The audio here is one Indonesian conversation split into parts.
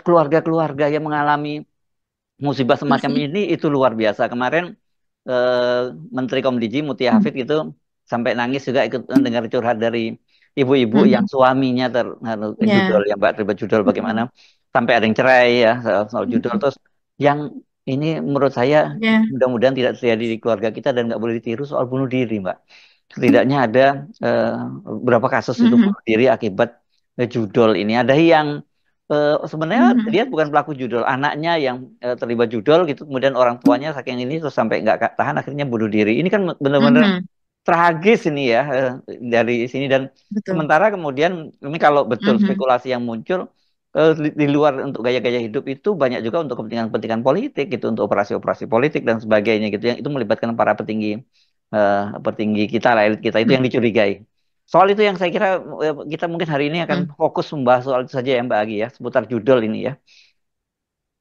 keluarga-keluarga yang mengalami musibah semacam ini itu luar biasa. Kemarin eh, Menteri Komdiji Mutia Hafid gitu sampai nangis juga ikut mendengar curhat dari ibu-ibu yang Mhm. suaminya judol Ya. ya Mbak, terlibat judol bagaimana Mhm. sampai ada yang cerai ya soal judol. Mhm. Terus yang ini menurut saya Ya. mudah-mudahan tidak terjadi di keluarga kita dan nggak boleh ditiru soal bunuh diri, Mbak. Setidaknya ada eh, beberapa kasus itu Mhm. bunuh diri akibat judol ini. Ada yang sebenarnya Mhm. dia bukan pelaku judol, anaknya yang terlibat judol gitu, kemudian orang tuanya saking ini terus sampai nggak tahan akhirnya bunuh diri. Ini kan benar-benar Mhm. tragis ini ya dari sini dan Betul. sementara kemudian ini kalau betul Mhm. spekulasi yang muncul di luar untuk gaya-gaya hidup itu banyak juga untuk kepentingan-kepentingan politik gitu, untuk operasi-operasi politik dan sebagainya gitu yang itu melibatkan para petinggi petinggi kita, lah, elit kita itu yang dicurigai. Soal itu yang saya kira kita mungkin hari ini akan Mhm. fokus membahas soal itu saja ya Mbak Agi ya, seputar judul ini ya.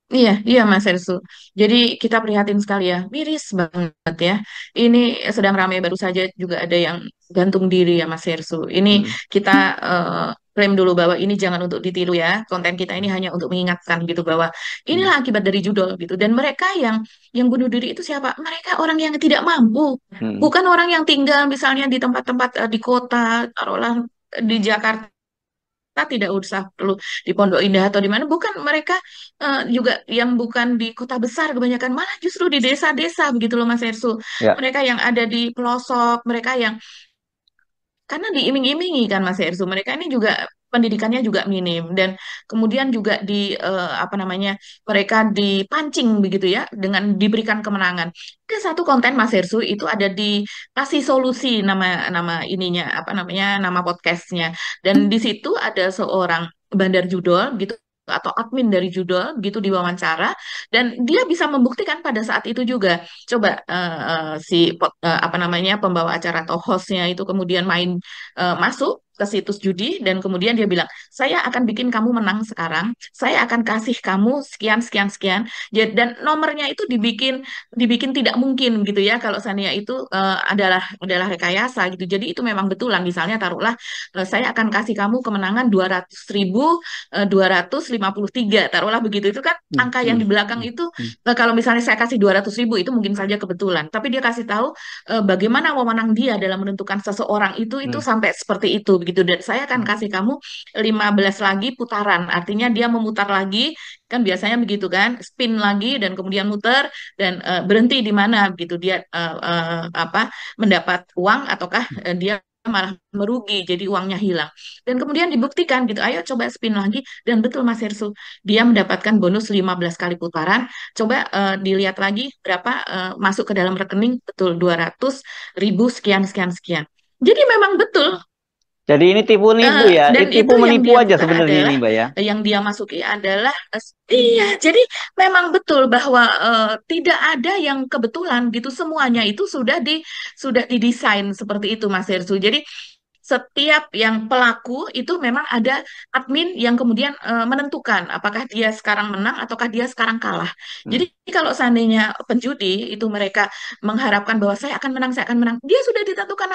Iya, iya Mas Ersu. Jadi kita prihatin sekali ya, miris banget ya. Ini sedang ramai baru saja juga ada yang gantung diri ya Mas Ersu. Ini Mm, kita klaim dulu bahwa ini jangan untuk ditiru ya. Konten kita ini hanya untuk mengingatkan gitu bahwa mm, inilah akibat dari judul gitu. Dan mereka yang bunuh diri itu siapa? Mereka orang yang tidak mampu, mm, bukan orang yang tinggal misalnya di tempat-tempat di kota, taruhlah di Jakarta tidak usah perlu di Pondok Indah atau di mana, bukan mereka juga yang bukan di kota besar kebanyakan, malah justru di desa-desa begitu loh Mas Ersu. ya. Mereka yang ada di pelosok, mereka yang karena diiming-imingi kan Mas Ersu, mereka ini juga pendidikannya juga minim dan kemudian juga apa namanya, mereka dipancing begitu ya dengan diberikan kemenangan. Ada satu konten Mas Ersu itu ada di kasih solusi, nama nama ininya apa namanya, nama podcastnya, dan di situ ada seorang bandar judol gitu atau admin dari judol gitu diwawancara, dan dia bisa membuktikan pada saat itu juga. Coba apa namanya, pembawa acara atau hostnya itu kemudian masuk ke situs judi dan kemudian dia bilang, saya akan bikin kamu menang sekarang, saya akan kasih kamu sekian sekian sekian. Dan nomornya itu dibikin dibikin tidak mungkin gitu ya kalau seandainya itu adalah rekayasa gitu. Jadi itu memang betulan, misalnya taruhlah saya akan kasih kamu kemenangan 200.000, 253 taruhlah begitu, itu kan Mm, angka yang mm, di belakang mm, itu. mm, Kalau misalnya saya kasih 200.000 itu mungkin saja kebetulan, tapi dia kasih tahu bagaimana wewenang dia dalam menentukan seseorang itu mm, sampai seperti itu begitu. Dan saya akan mm, kasih kamu 15 lagi putaran, artinya dia memutar lagi, kan biasanya begitu kan, spin lagi dan kemudian muter dan berhenti di mana begitu, dia apa, mendapat uang ataukah dia malah merugi jadi uangnya hilang. Dan kemudian dibuktikan gitu, ayo coba spin lagi, dan betul Mas Hersu, dia mendapatkan bonus 15 kali putaran. Coba dilihat lagi berapa masuk ke dalam rekening, betul 200.000 sekian sekian sekian. Jadi memang betul. Jadi ini tipu nipu ya, Dan tipu itu yang menipu dia aja putar sebenarnya ini adalah Mbak ya. yang dia masuki adalah iya. Jadi memang betul bahwa tidak ada yang kebetulan gitu, semuanya itu sudah didesain seperti itu Mas Hersu. Jadi setiap yang pelaku itu memang ada admin yang kemudian menentukan apakah dia sekarang menang ataukah dia sekarang kalah. Mm, Jadi kalau seandainya penjudi itu mereka mengharapkan bahwa saya akan menang, dia sudah ditentukan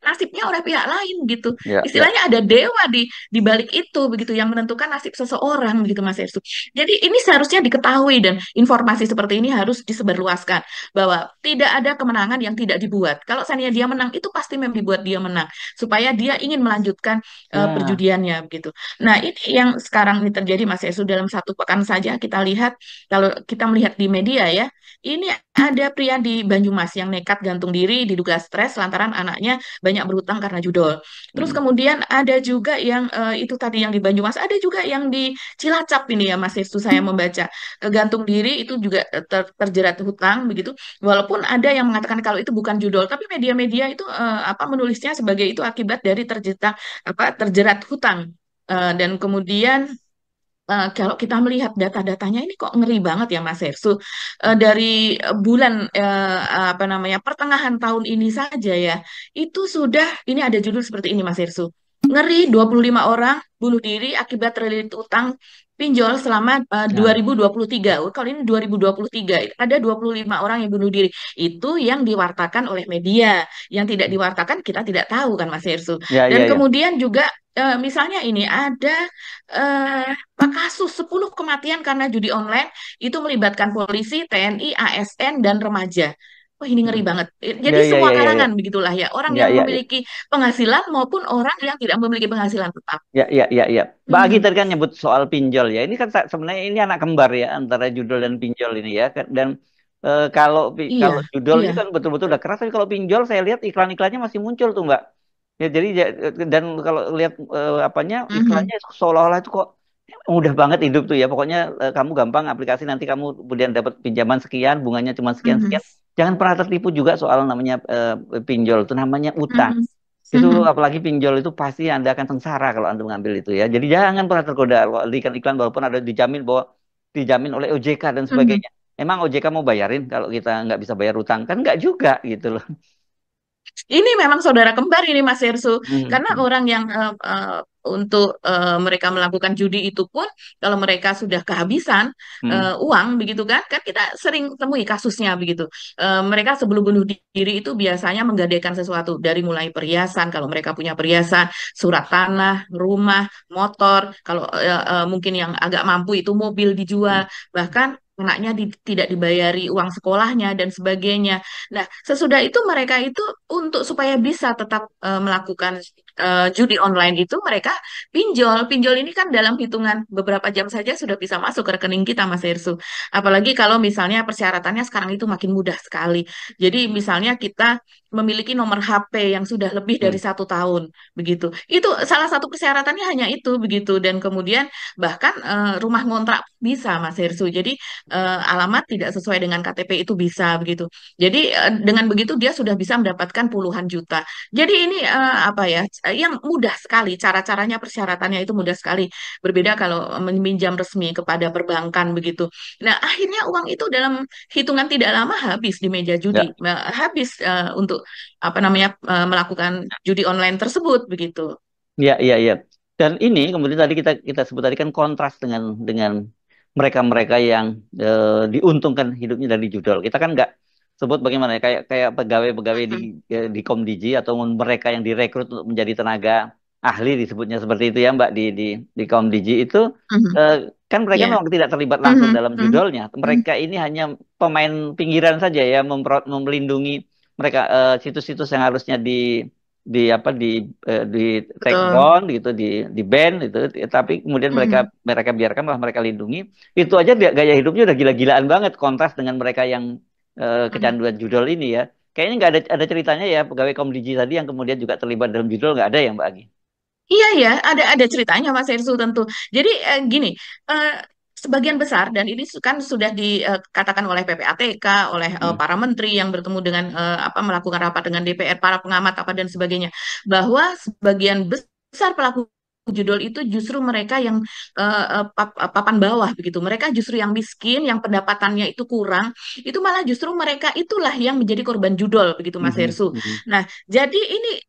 nasibnya oleh pihak lain gitu. ya, ya. Istilahnya ada dewa di balik itu begitu yang menentukan nasib seseorang gitu Mas Ersu. Jadi ini seharusnya diketahui dan informasi seperti ini harus disebarluaskan bahwa tidak ada kemenangan yang tidak dibuat. Kalau seandainya dia menang itu pasti memang dibuat dia menang supaya dia ingin melanjutkan Nah, perjudiannya begitu. Nah, ini yang sekarang ini terjadi Mas Ersu, dalam satu pekan saja kita lihat, kalau kita melihat di media ya, ini ada pria di Banyumas yang nekat gantung diri diduga stres lantaran anaknya banyak berhutang karena judol. Terus mm, kemudian ada juga yang itu tadi yang di Banyumas, ada juga yang di Cilacap ini ya Mas Restu, saya membaca gantung diri itu juga terjerat hutang begitu. Walaupun ada yang mengatakan kalau itu bukan judol, tapi media-media itu apa menulisnya sebagai itu akibat dari terjerat hutang. Dan kemudian kalau kita melihat data-datanya ini kok ngeri banget ya Mas Hersu. Dari bulan apa namanya pertengahan tahun ini saja ya, itu sudah ini ada judul seperti ini Mas Hersu. ngeri, 25 orang bunuh diri akibat terlilit utang pinjol selama Nah, 2023. Kalau ini 2023, ada 25 orang yang bunuh diri. Itu yang diwartakan oleh media. Yang tidak diwartakan kita tidak tahu kan Mas Hersu. ya, Dan ya, ya. kemudian juga misalnya ini ada kasus 10 kematian karena judi online itu melibatkan polisi, TNI, ASN, dan remaja. Wah, ini ngeri Hmm. banget. Ya, Jadi ya, semua ya, ya, ya. kalangan begitulah ya. Orang Ya, yang ya, ya. memiliki penghasilan maupun orang yang tidak memiliki penghasilan tetap. Ya, ya, ya, ya. Mbak Agi Mhm. tadi kan nyebut soal pinjol ya. Ini kan sebenarnya ini anak kembar ya antara judul dan pinjol ini ya. Dan kalau Iya, kalau judul iya. ini kan betul-betul udah keras, tapi kalau pinjol saya lihat iklan-iklannya masih muncul tuh Mbak. Ya, jadi dan kalau lihat apanya Mhm, iklannya seolah-olah itu kok mudah banget hidup tuh ya. Pokoknya kamu gampang aplikasi nanti kamu kemudian dapat pinjaman sekian, bunganya cuma mhm, sekian-sekian. Jangan pernah tertipu juga soal namanya pinjol itu namanya utang. mhm, Itu mhm. apalagi pinjol itu pasti Anda akan sengsara kalau Anda mengambil itu ya. Jadi jangan pernah tergoda kalau di iklan-iklan walaupun ada dijamin bahwa dijamin oleh OJK dan Mhm. sebagainya. Emang OJK mau bayarin kalau kita nggak bisa bayar utang? Kan nggak juga gitu loh. Ini memang saudara kembar ini Mas Hersu, Hmm, karena orang yang untuk mereka melakukan judi itu pun kalau mereka sudah kehabisan hmm, uang begitu kan, kan kita sering temui kasusnya begitu. Mereka sebelum bunuh diri itu biasanya menggadaikan sesuatu dari mulai perhiasan, kalau mereka punya perhiasan, surat tanah, rumah, motor, kalau mungkin yang agak mampu itu mobil hmm, dijual, bahkan anaknya tidak dibayari uang sekolahnya dan sebagainya. Nah, sesudah itu mereka itu untuk supaya bisa tetap melakukan judi online itu mereka pinjol. Pinjol ini kan dalam hitungan beberapa jam saja sudah bisa masuk ke rekening kita, Mas Hersu. Apalagi kalau misalnya persyaratannya sekarang itu makin mudah sekali. Jadi misalnya kita memiliki nomor HP yang sudah lebih dari hmm. 1 tahun, begitu. Itu salah satu persyaratannya hanya itu, begitu. Dan kemudian bahkan rumah ngontrak bisa, Mas Hersu. Jadi alamat tidak sesuai dengan KTP itu bisa, begitu. Jadi dengan begitu dia sudah bisa mendapatkan puluhan juta. Jadi ini apa ya, yang mudah sekali cara-caranya, persyaratannya itu mudah sekali. Berbeda kalau meminjam resmi kepada perbankan begitu. Nah, akhirnya uang itu dalam hitungan tidak lama habis di meja Ya, judi, habis untuk apa namanya melakukan judi online tersebut begitu. ya, ya, ya. Dan ini kemudian tadi kita kita sebut tadi kan kontras dengan mereka-mereka yang diuntungkan hidupnya dari judol. Kita kan nggak sebut bagaimana ya, kayak kayak pegawai-pegawai Mhm, di Komdiji atau mereka yang direkrut untuk menjadi tenaga ahli disebutnya seperti itu ya Mbak di Komdiji itu mhm, eh, kan mereka ya. memang tidak terlibat langsung Mhm, dalam mhm, judolnya. mhm. Mereka ini hanya pemain pinggiran saja ya melindungi mereka situs-situs yang harusnya di apa di take Betul. down gitu di ban gitu tapi kemudian mereka Mhm, mereka biarkan malah mereka lindungi itu aja gaya hidupnya udah gila-gilaan banget kontras dengan mereka yang mhm. kecanduan judol ini ya kayaknya nggak ada ceritanya ya pegawai Komdiji tadi yang kemudian juga terlibat dalam judol nggak ada ya Mbak Agi. Iya ya, ada ceritanya Mas Hersu tentu. Jadi gini, eh, sebagian besar dan ini kan sudah dikatakan oleh PPATK, oleh Hmm. para menteri yang bertemu dengan apa melakukan rapat dengan DPR, para pengamat apa dan sebagainya, bahwa sebagian besar pelaku judul itu justru mereka yang papan bawah begitu. Mereka justru yang miskin, yang pendapatannya itu kurang, itu malah justru mereka itulah yang menjadi korban judul begitu Mas Mhm, Hersu. mhm. Nah, jadi ini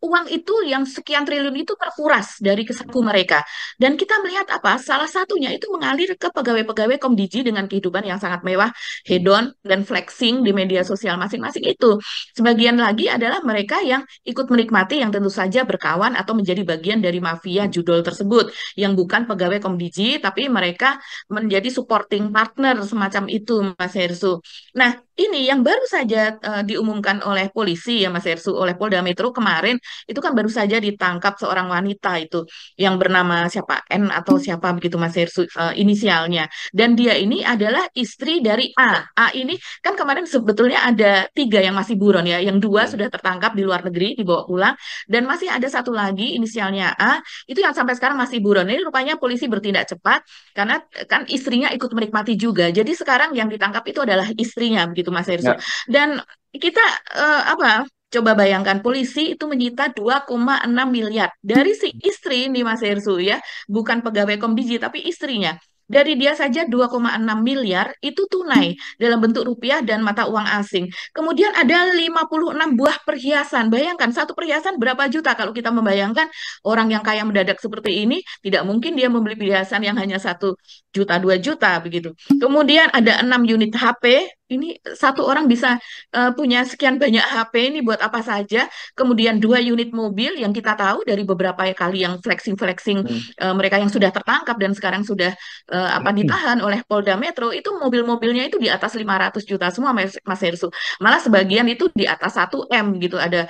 uang itu yang sekian triliun itu terkuras dari kesaku mereka. Dan kita melihat apa? Salah satunya itu mengalir ke pegawai-pegawai Komdiji dengan kehidupan yang sangat mewah, Mhm. hedon, dan flexing di media sosial masing-masing itu. Sebagian lagi adalah mereka yang ikut menikmati yang tentu saja berkawan atau menjadi bagian dari mafia judol tersebut, yang bukan pegawai Komdiji, tapi mereka menjadi supporting partner semacam itu, Mas Hersu. Nah, ini yang baru saja diumumkan oleh polisi ya Mas Ersu, oleh Polda Metro kemarin, itu kan baru saja ditangkap seorang wanita itu yang bernama siapa N atau siapa begitu Mas Ersu inisialnya. Dan dia ini adalah istri dari A. A ini kan kemarin sebetulnya ada 3 yang masih buron ya, yang 2 Ya. sudah tertangkap di luar negeri dibawa pulang dan masih ada satu lagi inisialnya A itu yang sampai sekarang masih buron. Ini rupanya polisi bertindak cepat karena kan istrinya ikut menikmati juga. Jadi sekarang yang ditangkap itu adalah istrinya, begitu Mas Hersu. Ya. Dan kita apa? Coba bayangkan polisi itu menyita 2,6 miliar dari si istri nih Mas Hersu ya, bukan pegawai Komdiji tapi istrinya. Dari dia saja 2,6 miliar itu tunai dalam bentuk rupiah dan mata uang asing. Kemudian ada 56 buah perhiasan. Bayangkan satu perhiasan berapa juta, kalau kita membayangkan orang yang kaya mendadak seperti ini, tidak mungkin dia membeli perhiasan yang hanya 1 juta, 2 juta begitu. Kemudian ada 6 unit HP. Ini satu orang bisa punya sekian banyak HP ini buat apa saja. Kemudian 2 unit mobil yang kita tahu dari beberapa kali yang flexing-flexing Hmm. mereka yang sudah tertangkap dan sekarang sudah ditahan oleh Polda Metro, itu mobil-mobilnya itu di atas 500 juta semua, Mas Hersu. Malah sebagian itu di atas 1 M gitu. Ada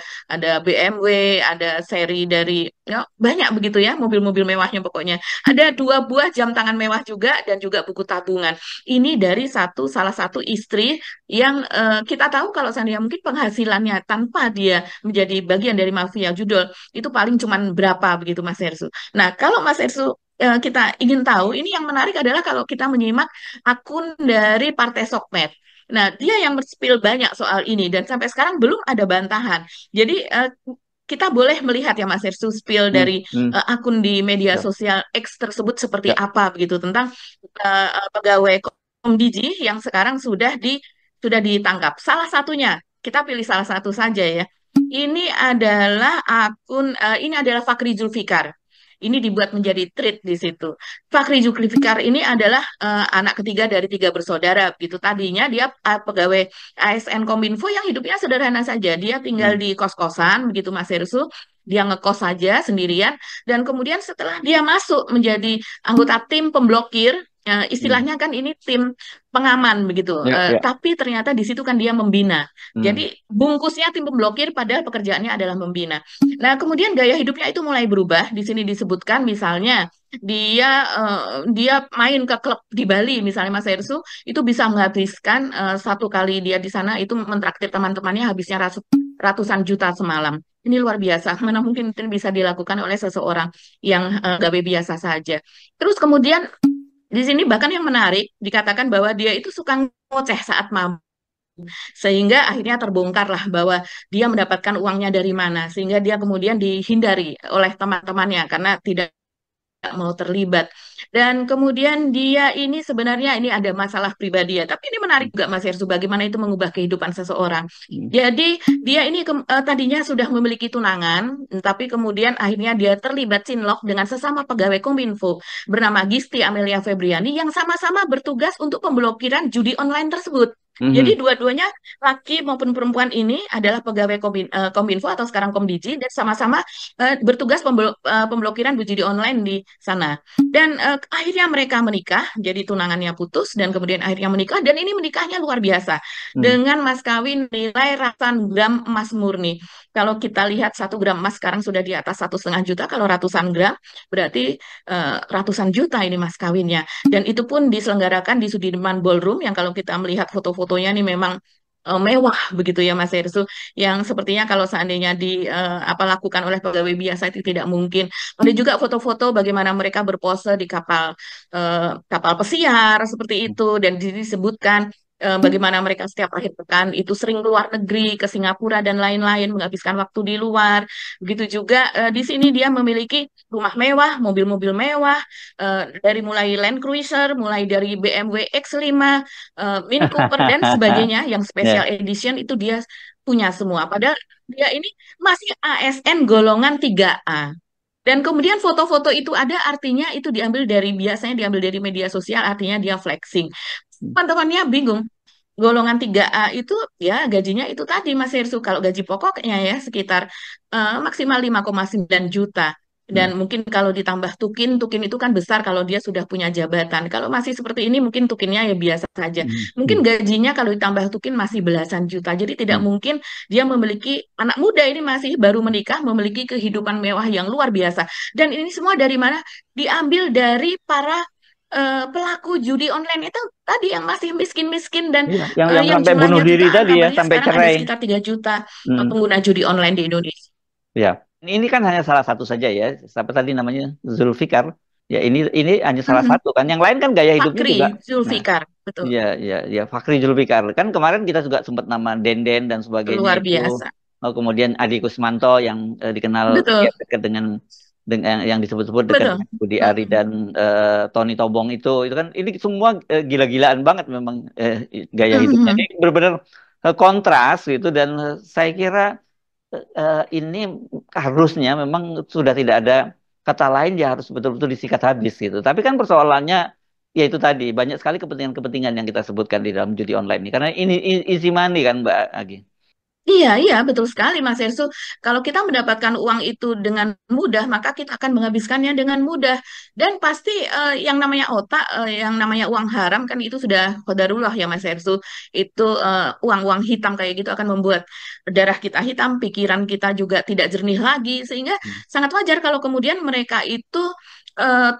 BMW, ada seri dari ya, banyak begitu ya, mobil-mobil mewahnya pokoknya. Ada 2 buah jam tangan mewah juga dan juga buku tabungan. Ini dari salah satu istri yang kita tahu kalau seandainya mungkin penghasilannya tanpa dia menjadi bagian dari mafia judol itu paling cuman berapa begitu Mas Hersu. Nah, kalau Mas Hersu kita ingin tahu, ini yang menarik adalah kalau kita menyimak akun dari Partai Sokmed. Nah, dia yang spill banyak soal ini dan sampai sekarang belum ada bantahan. Jadi kita boleh melihat ya Mas Hersu spill Hmm. dari Hmm. akun di media Ya. sosial X tersebut seperti Ya. apa begitu tentang pegawai Komdiji yang sekarang sudah ditangkap. Salah satunya, kita pilih salah satu saja ya. Ini adalah Fakri Zulfikar. Ini dibuat menjadi treat di situ. Fakri Zulfikar ini adalah anak ketiga dari 3 bersaudara. Gitu. Tadinya dia pegawai ASN Kominfo yang hidupnya sederhana saja. Dia tinggal Hmm. di kos-kosan, begitu Mas Hersu. Dia ngekos saja sendirian. Dan kemudian setelah dia masuk menjadi anggota tim pemblokir, Hmm. istilahnya kan ini tim pengaman begitu. Ya, ya. Tapi ternyata di situ kan dia membina. Hmm. Jadi bungkusnya tim pemblokir padahal pekerjaannya adalah membina. Nah, kemudian gaya hidupnya itu mulai berubah. Di sini disebutkan misalnya dia main ke klub di Bali misalnya Mas Hersu itu bisa menghabiskan satu kali dia di sana itu mentraktir teman-temannya habisnya ratusan juta semalam. Ini luar biasa. Mana mungkin itu bisa dilakukan oleh seseorang yang gawe biasa saja. Terus kemudian di sini bahkan yang menarik dikatakan bahwa dia itu suka ngoceh saat mabuk. Sehingga akhirnya terbongkar lah bahwa dia mendapatkan uangnya dari mana. Sehingga dia kemudian dihindari oleh teman-temannya karena tidak mau terlibat. Dan kemudian dia ini sebenarnya ini ada masalah pribadi ya. Tapi ini menarik juga Mas Hersu bagaimana itu mengubah kehidupan seseorang. Hmm. Jadi dia ini tadinya sudah memiliki tunangan, tapi kemudian akhirnya dia terlibat cinlok dengan sesama pegawai Kominfo bernama Gisti Amelia Febriani yang sama-sama bertugas untuk pemblokiran judi online tersebut. Jadi Hmm. dua-duanya laki maupun perempuan ini adalah pegawai Kominfo atau sekarang Komdiji dan sama-sama bertugas pemblokiran judi online di sana. Dan akhirnya mereka menikah, jadi tunangannya putus dan kemudian akhirnya menikah dan ini menikahnya luar biasa Hmm. dengan mas kawin nilai ratusan gram emas murni. Kalau kita lihat 1 gram emas sekarang sudah di atas 1,5 juta, kalau ratusan gram berarti ratusan juta ini mas kawinnya. Dan itu pun diselenggarakan di Sudirman Ballroom yang kalau kita melihat foto-fotonya ini memang mewah begitu ya Mas Hersu, yang sepertinya kalau seandainya lakukan oleh pegawai biasa itu tidak mungkin. Ada juga foto-foto bagaimana mereka berpose di kapal pesiar seperti itu dan disebutkan bagaimana mereka setiap akhir pekan itu sering keluar negeri ke Singapura dan lain-lain menghabiskan waktu di luar. Begitu juga di sini dia memiliki rumah mewah, mobil-mobil mewah dari mulai Land Cruiser, mulai dari BMW X5, Mini Cooper dan sebagainya yang special Ya. edition itu dia punya semua. Padahal dia ini masih ASN golongan 3A. Dan kemudian foto-foto itu ada artinya itu biasanya diambil dari media sosial artinya dia flexing. Teman-temannya bingung. Golongan 3A itu ya gajinya itu tadi Mas Hersu. Kalau gaji pokoknya ya sekitar maksimal 5,9 juta. Hmm. Dan mungkin kalau ditambah tukin itu kan besar kalau dia sudah punya jabatan. Kalau masih seperti ini mungkin tukinnya ya biasa saja. Hmm. Mungkin Hmm. gajinya kalau ditambah tukin masih belasan juta. Jadi tidak Hmm. mungkin dia memiliki anak muda ini masih baru menikah memiliki kehidupan mewah yang luar biasa. Dan ini semua dari mana? Diambil dari para pelaku judi online itu tadi yang masih miskin-miskin dan Iya, yang yang sampai bunuh jumlahnya diri jutaan, tadi ya, namanya sampai sekarang ada cerai. sekitar 3 juta Hmm. pengguna judi online di Indonesia. Ya, ini kan hanya salah satu saja ya. Siapa tadi namanya Zulfikar? Ya, ini hanya salah Mhm. satu kan. Yang lain kan gaya hidupnya juga. Fakri Nah, Zulfikar, betul, iya, iya, iya. Fakri Zulfikar. Kan kemarin kita juga sempat nama Denden dan sebagainya luar itu. biasa. Oh, kemudian Adi Kusmanto yang dikenal ya, Betul. dekat dengan dengan yang disebut-sebut dekat betul. dengan Budi Ari Mm-mm. dan Tony Tobong itu kan ini semua gila-gilaan banget memang gaya hidupnya ini Mhm. benar-benar kontras gitu dan saya kira ini harusnya memang sudah tidak ada kata lain ya harus betul-betul disikat habis gitu. Tapi kan persoalannya ya itu tadi banyak sekali kepentingan-kepentingan yang kita sebutkan di dalam judi online ini karena ini easy money kan Mbak Agi. Iya, iya, betul sekali, Mas Ersu. Kalau kita mendapatkan uang itu dengan mudah, maka kita akan menghabiskannya dengan mudah. Dan pasti yang namanya otak, yang namanya uang haram kan itu sudah qadarullah ya, Mas Ersu. Itu uang-uang hitam kayak gitu akan membuat darah kita hitam, pikiran kita juga tidak jernih lagi, sehingga Hmm. sangat wajar kalau kemudian mereka itu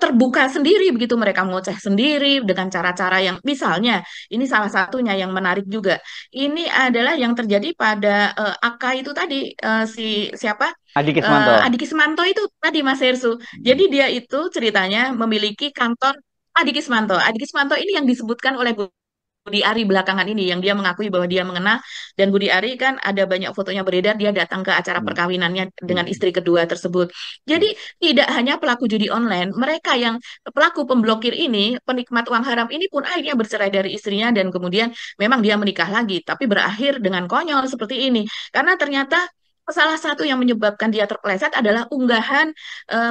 terbuka sendiri, begitu mereka ngoceh sendiri dengan cara-cara yang misalnya, ini salah satunya yang menarik juga. Ini adalah yang terjadi pada Aka itu tadi si siapa Adi Kismanto. Adi Kismanto itu tadi Mas Hersu. Hmm. Jadi dia itu ceritanya memiliki kantor Adi Kismanto. Adi Kismanto ini yang disebutkan oleh Budi Ari belakangan ini yang dia mengakui bahwa dia mengenal dan Budi Ari kan ada banyak fotonya beredar dia datang ke acara Hmm. perkawinannya dengan Hmm. istri kedua tersebut. Hmm. Jadi tidak hanya pelaku judi online, mereka yang pelaku pemblokir ini, penikmat uang haram ini pun akhirnya bercerai dari istrinya dan kemudian memang dia menikah lagi, tapi berakhir dengan konyol seperti ini. Karena ternyata salah satu yang menyebabkan dia terpeleset adalah unggahan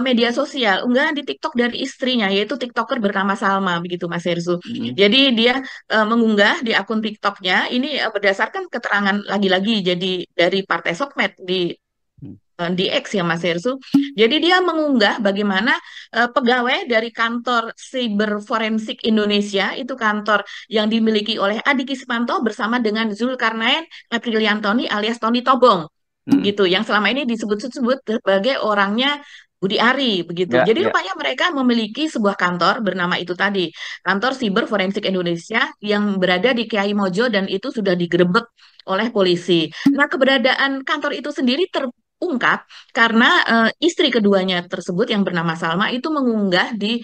media sosial, unggahan di TikTok dari istrinya, yaitu TikToker bernama Salma, begitu Mas Herzu. Hmm. Jadi dia mengunggah di akun TikToknya ini berdasarkan keterangan lagi-lagi jadi dari Partai Sokmed Hmm. di X ya Mas Hersu. Jadi dia mengunggah bagaimana pegawai dari kantor Cyber Forensik Indonesia itu kantor yang dimiliki oleh Adi Kismanto bersama dengan Zulkarnain Apriliantoni alias Tony Tobong Hmm. gitu yang selama ini disebut-sebut sebagai orangnya Budi Ari begitu. Ya, Jadi ya. rupanya mereka memiliki sebuah kantor bernama itu tadi, Kantor Siber Forensik Indonesia yang berada di Kiai Mojo dan itu sudah digerebek oleh polisi. Nah, keberadaan kantor itu sendiri terungkap karena istri keduanya tersebut yang bernama Salma itu mengunggah di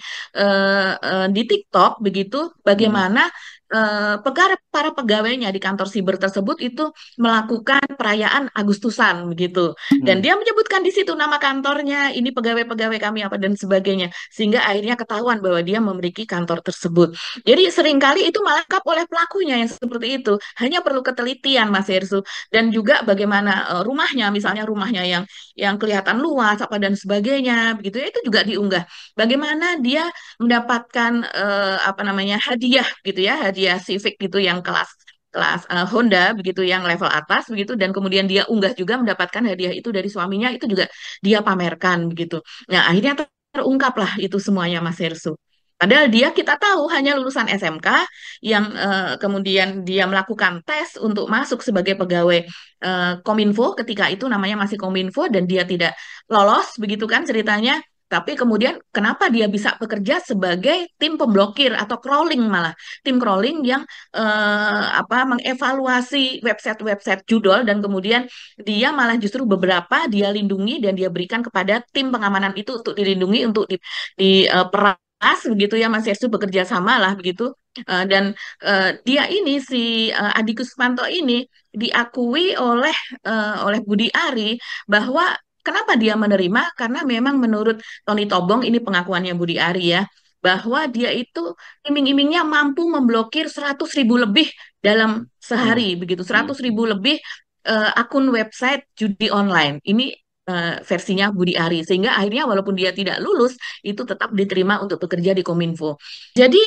TikTok begitu Hmm. bagaimana para pegawainya di kantor siber tersebut itu melakukan perayaan Agustusan begitu. Dan Hmm. dia menyebutkan di situ nama kantornya, ini pegawai-pegawai kami apa dan sebagainya. Sehingga akhirnya ketahuan bahwa dia memiliki kantor tersebut. Jadi seringkali itu malah lengkap oleh pelakunya yang seperti itu. Hanya perlu ketelitian Mas Hersu. Dan juga bagaimana rumahnya, misalnya rumahnya yang kelihatan luas apa dan sebagainya, begitu ya itu juga diunggah. Bagaimana dia mendapatkan apa namanya hadiah gitu ya, hadiah Civic gitu yang kelas kelas Honda begitu yang level atas begitu dan kemudian dia unggah juga mendapatkan hadiah itu dari suaminya itu juga dia pamerkan begitu. Nah, akhirnya terungkap lah itu semuanya Mas Hersu. Padahal dia kita tahu hanya lulusan SMK yang kemudian dia melakukan tes untuk masuk sebagai pegawai Kominfo ketika itu namanya masih Kominfo dan dia tidak lolos begitu kan ceritanya. Tapi kemudian kenapa dia bisa bekerja sebagai tim pemblokir atau crawling malah tim crawling yang mengevaluasi website-website judul dan kemudian dia malah justru beberapa dia lindungi dan dia berikan kepada tim pengamanan itu untuk dilindungi untuk peras begitu ya Mas Yesus bekerja sama lah begitu. Dan dia ini si Adi Kusmanto ini diakui oleh Budi Ari bahwa kenapa dia menerima? Karena memang menurut Tony Tobong ini pengakuannya Budi Ari ya, bahwa dia itu iming-imingnya mampu memblokir 100.000 lebih dalam Hmm. sehari begitu, Hmm. 100.000 lebih akun website judi online. Ini versinya Budi Ari sehingga akhirnya walaupun dia tidak lulus itu tetap diterima untuk bekerja di Kominfo. Jadi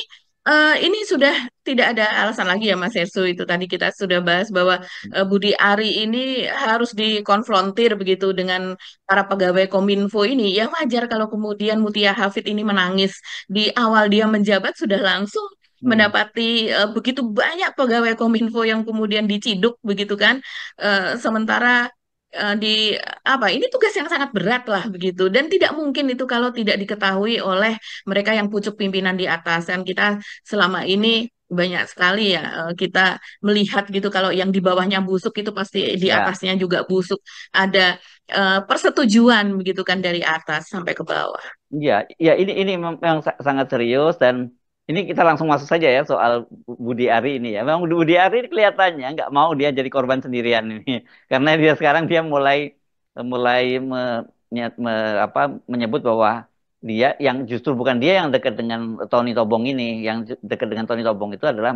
ini sudah tidak ada alasan lagi ya Mas Hersu itu tadi kita sudah bahas bahwa Budi Ari ini harus dikonfrontir begitu dengan para pegawai Kominfo ini. Ya wajar kalau kemudian Mutia Hafid ini menangis di awal dia menjabat sudah langsung Hmm. mendapati begitu banyak pegawai Kominfo yang kemudian diciduk begitu kan. Sementara di apa ini tugas yang sangat berat lah begitu dan tidak mungkin itu kalau tidak diketahui oleh mereka yang pucuk pimpinan di atas kan kita selama ini banyak sekali ya kita melihat gitu kalau yang di bawahnya busuk itu pasti di Ya. atasnya juga busuk ada persetujuan begitu kan dari atas sampai ke bawah. Iya, ya ini memang sangat serius dan ini kita langsung masuk saja ya soal Budi Ari ini ya. Memang Budi Ari ini kelihatannya nggak mau dia jadi korban sendirian ini, karena dia sekarang dia mulai mulai apa, menyebut bahwa dia yang justru bukan dia yang dekat dengan Tony Tobong ini, yang dekat dengan Tony Tobong itu adalah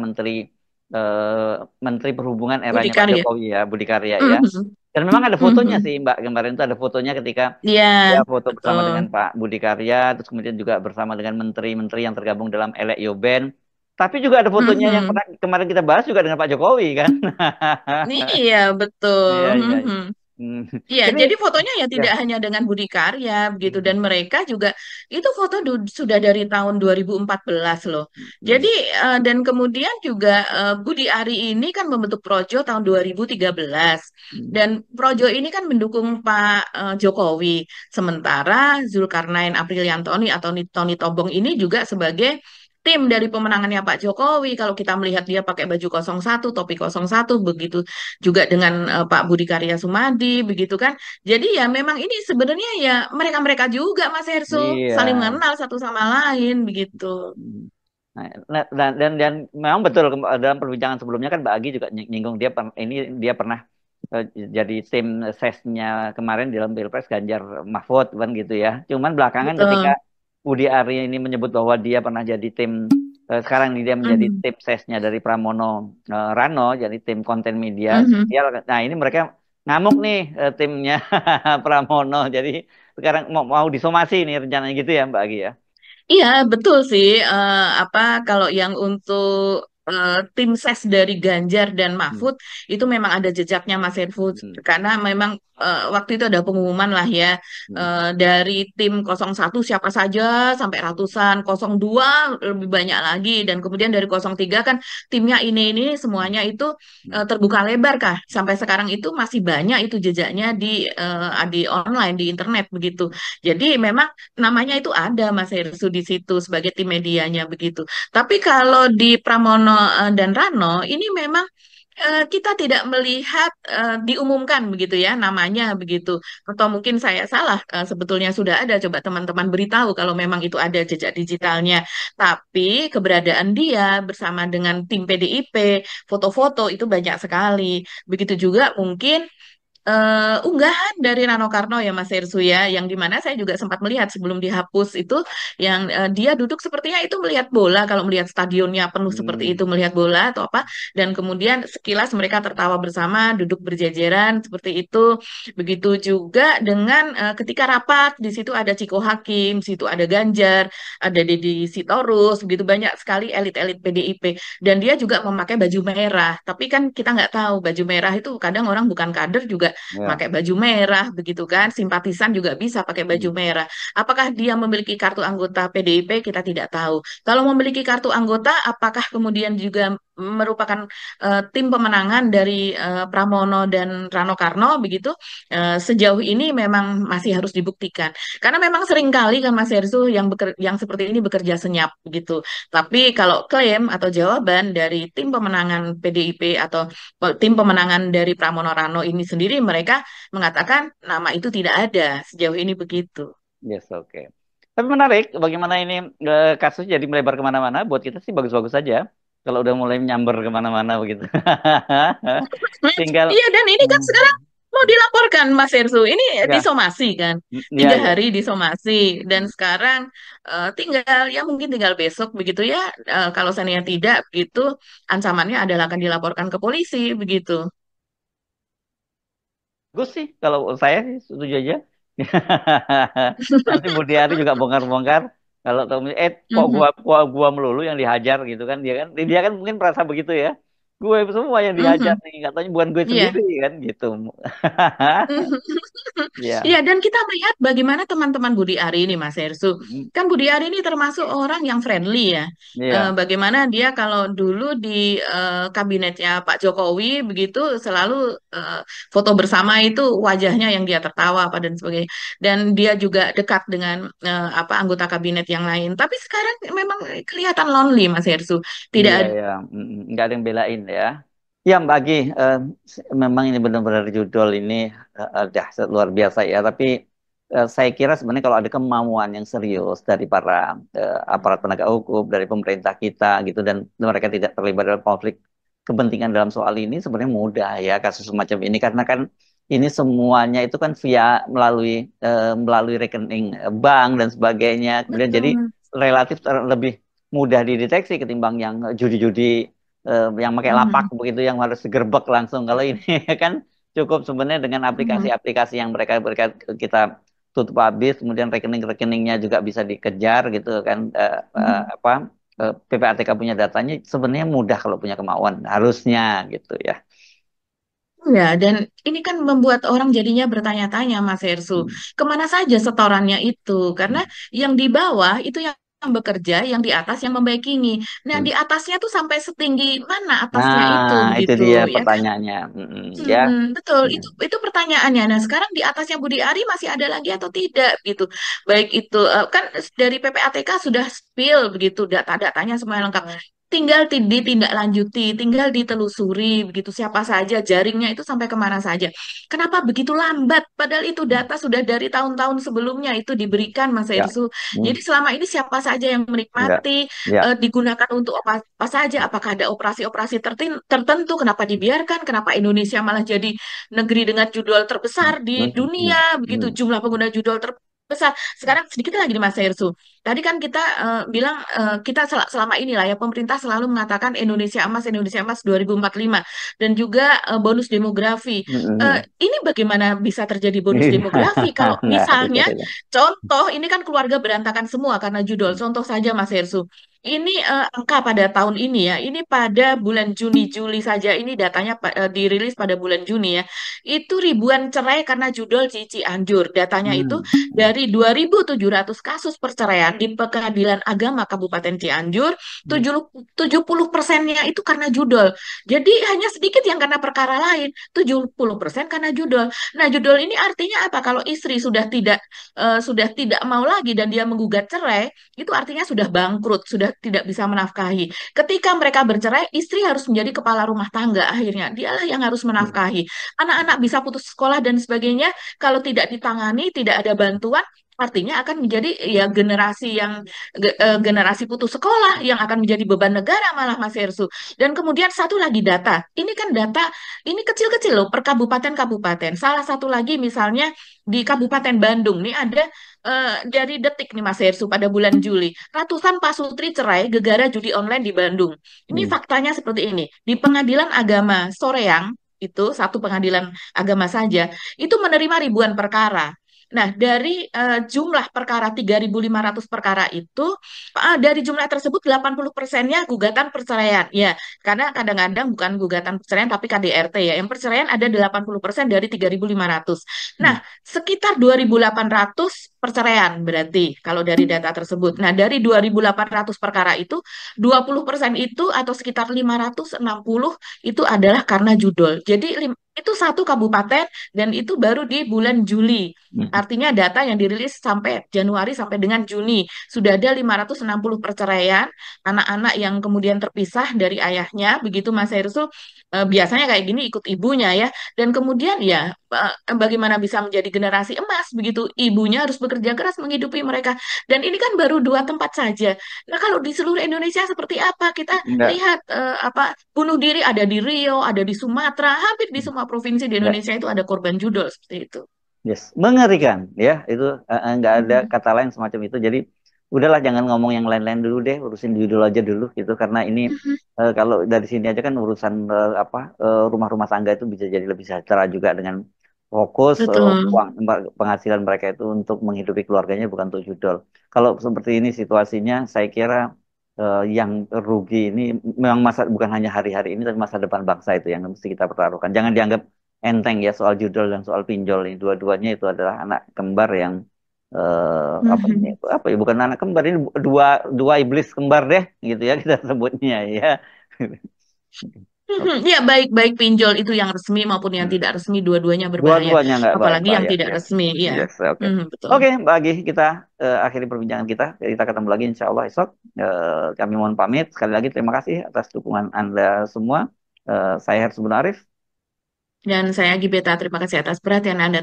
eh, Menteri Perhubungan Budi eranya Pak Karya. Jokowi ya, Budi Karya ya. Mhm. Dan memang ada fotonya Mhm. sih Mbak, kemarin itu ada fotonya ketika Iya, dia foto bersama betul. dengan Pak Budi Karya, terus kemudian juga bersama dengan menteri-menteri yang tergabung dalam Elek Yoben. Tapi juga ada fotonya yang Mhm. pernah kemarin kita bahas juga dengan Pak Jokowi kan. Iya, betul. Iya, iya, iya. Mhm. Hmm. Iya, Ini jadi fotonya ya ya. tidak hanya dengan Budi Karya begitu dan Hmm. mereka juga itu foto sudah dari tahun 2014 loh. Hmm. Jadi dan kemudian juga Budi Ari ini kan membentuk Projo tahun 2013 Hmm. dan Projo ini kan mendukung Pak Jokowi. Sementara Zulkarnain Apriliantoni atau Tony Tobong ini juga sebagai tim dari pemenangannya Pak Jokowi. Kalau kita melihat dia pakai baju 01, topi 01 begitu juga dengan Pak Budi Karya Sumadi begitu kan. Jadi ya memang ini sebenarnya ya mereka-mereka juga Mas Herso Iya. saling mengenal satu sama lain begitu. Hmm. Dan memang betul dalam perbincangan sebelumnya kan Mbak Agi juga nyinggung ini dia pernah eh, jadi tim sesnya kemarin di dalam Pilpres Ganjar Mahfud kan gitu ya. Cuman belakangan ketika Betul. Budi Ari ini menyebut bahwa dia pernah jadi tim sekarang ini dia menjadi Mhm. tim sesnya dari Pramono Rano jadi tim konten media. Mhm. Dia, nah ini mereka ngamuk nih timnya Pramono. Jadi sekarang mau disomasi nih rencananya gitu ya Mbak Agi ya. Iya, betul sih. Apa kalau yang untuk tim ses dari Ganjar dan Hmm. Mahfud itu memang ada jejaknya Mas Herfud Hmm. karena memang waktu itu ada pengumuman lah ya Hmm. dari tim 01 siapa saja sampai ratusan, 02 lebih banyak lagi dan kemudian dari 03 kan timnya ini Hmm. semuanya itu Hmm. terbuka lebar kah? Sampai sekarang itu masih banyak itu jejaknya di online di internet begitu. Jadi memang namanya itu ada Mas Hersu di situ sebagai tim medianya begitu. Tapi kalau di Pramono dan Rano ini memang kita tidak melihat diumumkan begitu ya namanya begitu. Atau mungkin saya salah sebetulnya sudah ada coba teman-teman beritahu kalau memang itu ada jejak digitalnya. Tapi keberadaan dia bersama dengan tim PDIP, foto-foto itu banyak sekali. Begitu juga mungkin unggahan dari Rano Karno ya Mas Hersu ya, yang dimana saya juga sempat melihat sebelum dihapus itu, yang dia duduk sepertinya itu melihat bola, kalau melihat stadionnya penuh seperti Hmm. itu melihat bola atau apa, dan kemudian sekilas mereka tertawa bersama, duduk berjejeran seperti itu. Begitu juga dengan ketika rapat di situ ada Ciko Hakim, di situ ada Ganjar, ada Deddy Sitorus, begitu banyak sekali elit-elit PDIP, dan dia juga memakai baju merah. Tapi kan kita nggak tahu baju merah itu kadang orang bukan kader juga Ya. pakai baju merah begitu kan, simpatisan juga bisa pakai baju Hmm. merah. Apakah dia memiliki kartu anggota PDIP? Kita tidak tahu. Kalau memiliki kartu anggota, apakah kemudian juga merupakan tim pemenangan dari Pramono dan Rano Karno begitu? Sejauh ini memang masih harus dibuktikan. Karena memang sering kali kan Mas Hersu yang seperti ini bekerja senyap begitu. Tapi kalau klaim atau jawaban dari tim pemenangan PDIP atau tim pemenangan dari Pramono Rano ini sendiri mereka mengatakan nama itu tidak ada sejauh ini begitu. Yes, oke. Tapi menarik, bagaimana ini kasus jadi melebar kemana-mana. Buat kita sih bagus-bagus saja. Kalau udah mulai nyamber kemana-mana begitu. Tinggal, Iya dan ini kan sekarang hmm, mau dilaporkan Mas Ersu ini ya, disomasi kan ya, tiga ya. hari disomasi dan sekarang tinggal ya mungkin tinggal besok begitu ya kalau seandainya tidak begitu ancamannya adalah akan dilaporkan ke polisi begitu. Bagus sih, kalau saya sih setuju aja. Nanti Budi Ari juga bongkar-bongkar. Kalau tahu, Mhm, kok gua melulu yang dihajar gitu kan dia kan mungkin merasa begitu ya. Gue semua yang dihajar mhm, nih, katanya bukan gue iya. sendiri kan gitu. Ya. Iya, dan kita melihat bagaimana teman-teman Budi Ari ini, Mas Hersu. Mm, Kan Budi Ari ini termasuk orang yang friendly ya. iya. Bagaimana dia kalau dulu di kabinetnya Pak Jokowi begitu selalu foto bersama itu wajahnya yang dia tertawa apa dan sebagainya. Dan dia juga dekat dengan apa anggota kabinet yang lain. Tapi sekarang memang kelihatan lonely, Mas Hersu. Tidak Iya ada. ya, nggak ada yang belain ya. Ya Mbak Agi, memang ini benar-benar judul ini dahsyat luar biasa ya. Tapi saya kira sebenarnya kalau ada kemauan yang serius dari para aparat penegak hukum, dari pemerintah kita gitu, dan mereka tidak terlibat dalam konflik kepentingan dalam soal ini, sebenarnya mudah ya kasus semacam ini. Karena kan ini semuanya itu kan via melalui melalui rekening bank dan sebagainya. Kemudian jadi Betul. relatif lebih mudah dideteksi ketimbang yang judi-judi yang pakai lapak Mhm. begitu yang harus digerebek langsung. Kalau ini kan cukup sebenarnya dengan Mhm. aplikasi-aplikasi yang mereka berikan kita tutup habis, kemudian rekening-rekeningnya juga bisa dikejar gitu kan Mhm. apa PPATK punya datanya sebenarnya mudah kalau punya kemauan harusnya gitu ya. Ya, dan ini kan membuat orang jadinya bertanya-tanya, Mas Hersu, Hmm. kemana saja setorannya itu? Karena Hmm. yang di bawah itu yang bekerja, yang di atas yang membackingi. Nah, Hmm. di atasnya tuh sampai setinggi mana atasnya itu, Nah, itu begitu, dia ya kan? pertanyaannya. Ya. Betul, Ya. itu pertanyaannya. Nah, sekarang di atasnya Budi Ari masih ada lagi atau tidak, gitu. Baik itu kan dari PPATK sudah spill begitu data-datanya semua lengkap. Tinggal ditindaklanjuti, tinggal ditelusuri begitu siapa saja jaringnya itu sampai kemana saja. Kenapa begitu lambat? Padahal itu data sudah dari tahun-tahun sebelumnya itu diberikan, Mas Ya. Hersu. Hmm. Jadi selama ini siapa saja yang Enggak. menikmati Ya. digunakan untuk apa, apa saja? Apakah ada operasi-operasi tertentu? Kenapa dibiarkan? Kenapa Indonesia malah jadi negeri dengan judul terbesar di Hmm. Hmm. dunia? Begitu Hmm. jumlah pengguna judul terbesar. Sekarang sedikit lagi nih Mas Hersu. Tadi kan kita bilang kita selama inilah ya pemerintah selalu mengatakan Indonesia Emas 2045 dan juga bonus demografi. Hmm. Hmm. Ini bagaimana bisa terjadi bonus Iya. demografi kalau Nah, itu misalnya saja. contoh, ini kan keluarga berantakan semua karena judul. Contoh saja Mas Hersu. Ini angka pada tahun ini ya, ini pada bulan Juni, Juli saja, ini datanya dirilis pada bulan Juni ya. Itu ribuan cerai karena judul Cici Anjur. Datanya itu Hmm. dari 2.700 kasus perceraian di Pengadilan Agama Kabupaten Cianjur, Hmm. 70% itu karena judul. Jadi hanya sedikit yang karena perkara lain, 70% karena judul. Nah, judul ini artinya apa? Kalau istri sudah tidak mau lagi dan dia menggugat cerai, itu artinya sudah bangkrut, sudah tidak bisa menafkahi. Ketika mereka bercerai, istri harus menjadi kepala rumah tangga akhirnya. Dialah yang harus menafkahi. Anak-anak bisa putus sekolah dan sebagainya. Kalau tidak ditangani, tidak ada bantuan, artinya akan menjadi ya generasi putus sekolah yang akan menjadi beban negara malah Mas Hersu. Dan kemudian satu lagi data. Ini kan data ini kecil-kecil loh per kabupaten-kabupaten. Salah satu lagi misalnya di Kabupaten Bandung nih ada dari Detik nih Mas Hersu pada bulan Juli. Ratusan pasutri cerai gegara judi online di Bandung. Ini Hmm. faktanya seperti ini. Di Pengadilan Agama Soreang, itu satu pengadilan agama saja, itu menerima ribuan perkara. Nah, dari jumlah perkara 3.500 perkara itu, dari jumlah tersebut 80%-nya gugatan perceraian. Ya, karena kadang-kadang bukan gugatan perceraian tapi KDRT ya. Yang perceraian ada 80% dari 3.500. Hmm. Nah, sekitar 2.800 perceraian berarti kalau dari data tersebut. Nah, dari 2.800 perkara itu 20% itu atau sekitar 560 itu adalah karena judul. Jadi itu satu kabupaten dan itu baru di bulan Juli. Hmm. Artinya data yang dirilis sampai Januari sampai dengan Juni sudah ada 560 perceraian anak-anak yang kemudian terpisah dari ayahnya begitu Mas Hersul. Biasanya kayak gini ikut ibunya ya, dan kemudian ya bagaimana bisa menjadi generasi emas begitu ibunya harus bekerja keras menghidupi mereka, dan ini kan baru dua tempat saja. Nah, kalau di seluruh Indonesia seperti apa kita Enggak. lihat, apa bunuh diri ada di Riau, ada di Sumatera, hampir di semua provinsi di Enggak. Indonesia itu ada korban judul seperti itu. Yes, mengerikan ya itu nggak ada Mhm. kata lain semacam itu. Jadi udahlah jangan ngomong yang lain-lain dulu deh, urusin judul aja dulu gitu karena ini Mhm. kalau dari sini aja kan urusan rumah-rumah tangga itu bisa jadi lebih sejahtera juga dengan fokus Betul. uang penghasilan mereka itu untuk menghidupi keluarganya bukan untuk judul. Kalau seperti ini situasinya, saya kira yang rugi ini memang masa bukan hanya hari-hari ini tapi masa depan bangsa itu yang mesti kita pertaruhkan. Jangan dianggap enteng ya soal judul dan soal pinjol ini dua-duanya itu adalah anak kembar yang apa ini Mhm. apa ya bukan anak kembar ini dua dua iblis kembar deh gitu ya kita sebutnya ya. Mhm. Oke. Ya, baik-baik pinjol itu yang resmi maupun yang Hmm. tidak resmi, dua-duanya berbahaya. Dua-duanya nggak Apalagi yang bahaya tidak ya. resmi, iya. Yes, oke. Betul. Oke, bagi kita akhiri perbincangan kita. Kita ketemu lagi insya Allah esok. Kami mohon pamit. Sekali lagi terima kasih atas dukungan Anda semua. Saya Harus Arif. Dan saya Gibeta, terima kasih atas perhatian Anda.